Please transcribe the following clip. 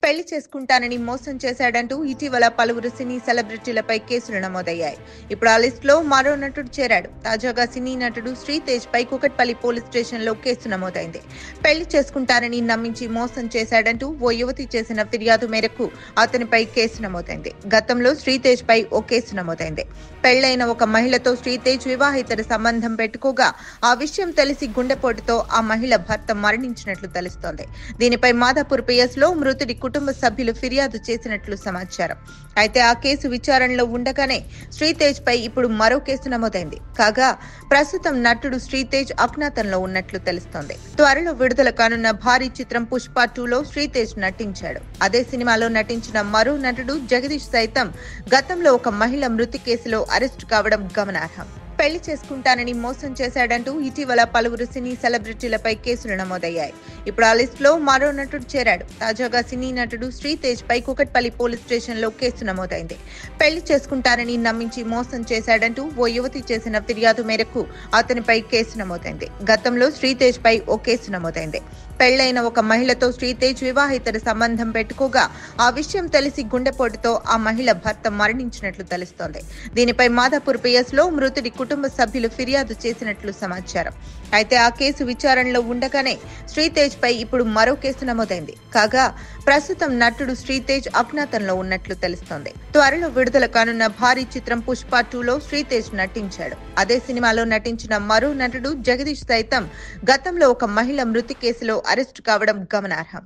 పెళ్లి చేసుకుంటానని మోసం చేశాడంటూ ఇటీవల పలువురు సినీ సెలబ్రిటీలపై కేసులు నమోదయ్యాయి. ఇప్పుడు ఆ లిస్ట్ లో మరో నటుడు చేరాడు. తాజాగా సినీ నటుడు శ్రీతేజ్ పై కూకట్పల్లి పోలీస్ స్టేషన్ లో కేసు నమోదైంది. పెళ్లి చేసుకుంటానని నమ్మించి మోసం చేశాడంటూ ఓ యువతి చేసిన ఫిర్యాదు మేరకు అతనిపై కేసు నమోదైంది. గతంలో శ్రీతేజ్ పై ఓ కేసు నమోదైంది. పెళ్లైన ఒక మహిళతో శ్రీతేజ్ వివాహేతర సంబంధం పెట్టుకోగా ఆ విషయం తెలిసి గుండెపోటుతో ఆ మహిళ భర్త మరణించినట్లు తెలుస్తోంది. దీనిపై మాదాపూర్ పిఎస్ లో మృతుడి కుటుంబ సభ్యులు ఫిర్యాదు చేసినట్లు సమాచారం. అయితే ఆ కేసు విచారణలో ఉండగానే శ్రీతేజ్ పై ఇప్పుడు మరో కేసు నమోదైంది. కాగా ప్రస్తుతం నటుడు శ్రీతేజ్ అజ్ఞాతంలో ఉన్నట్లు తెలుస్తోంది. త్వరలో విడుదల కానున్న భారీ చిత్రం పుష్ప 2లో శ్రీతేజ్ నటించాడు. అదే సినిమాలో నటించిన మరో నటుడు జగదీష్ సైతం గతంలో ఒక మహిళ మృతి కేసులో అరెస్టు కావడం గమనార్హం. పెళ్లి చేసుకుంటానని మోసం చేశాడంటూ ఇటీవల పలువురు సినీ సెలబ్రిటీలపై కేసులు నమోదయ్యాయి. ఇప్పుడు ఆ లిస్ట్ లో మరో నటుడు చేరాడు. తాజాగా సినీ నటుడు శ్రీతేజ్ పై కూకట్పల్లి పోలీస్ స్టేషన్ లో కేసు నమోదైంది. పెళ్లి చేసుకుంటానని నమ్మించి మోసం చేశాడంటూ ఓ యువతి చేసిన ఫిర్యాదు మేరకు అతనిపై కేసు నమోదైంది. గతంలో శ్రీతేజ్ పై ఓ కేసు నమోదైంది. పెళ్లైన ఒక మహిళతో శ్రీతేజ్ వివాహేతర సంబంధం పెట్టుకోగా ఆ విషయం తెలిసి గుండెపోటుతో ఆ మహిళ భర్త మరణించినట్లు తెలుస్తోంది. దీనిపై మాదాపూర్ పిఎస్ లో మృతుడి కుటుంబ సభ్యులు ఫిర్యాదు చేసినట్లు సమాచారం. అయితే ఆ కేసు విచారణలో ఉండగానే శ్రీతేజ్ పై ఇప్పుడు మరో కేసు నమోదైంది. కాగా ప్రస్తుతం నటుడు శ్రీతేజ్ అజ్ఞాతంలో ఉన్నట్లు తెలుస్తోంది. త్వరలో విడుదల కానున్న భారీ చిత్రం పుష్ప 2లో శ్రీతేజ్ నటించాడు. అదే సినిమాలో నటించిన మరో నటుడు జగదీష్ సైతం గతంలో ఒక మహిళ మృతి కేసులో అరెస్టు కావడం గమనార్హం.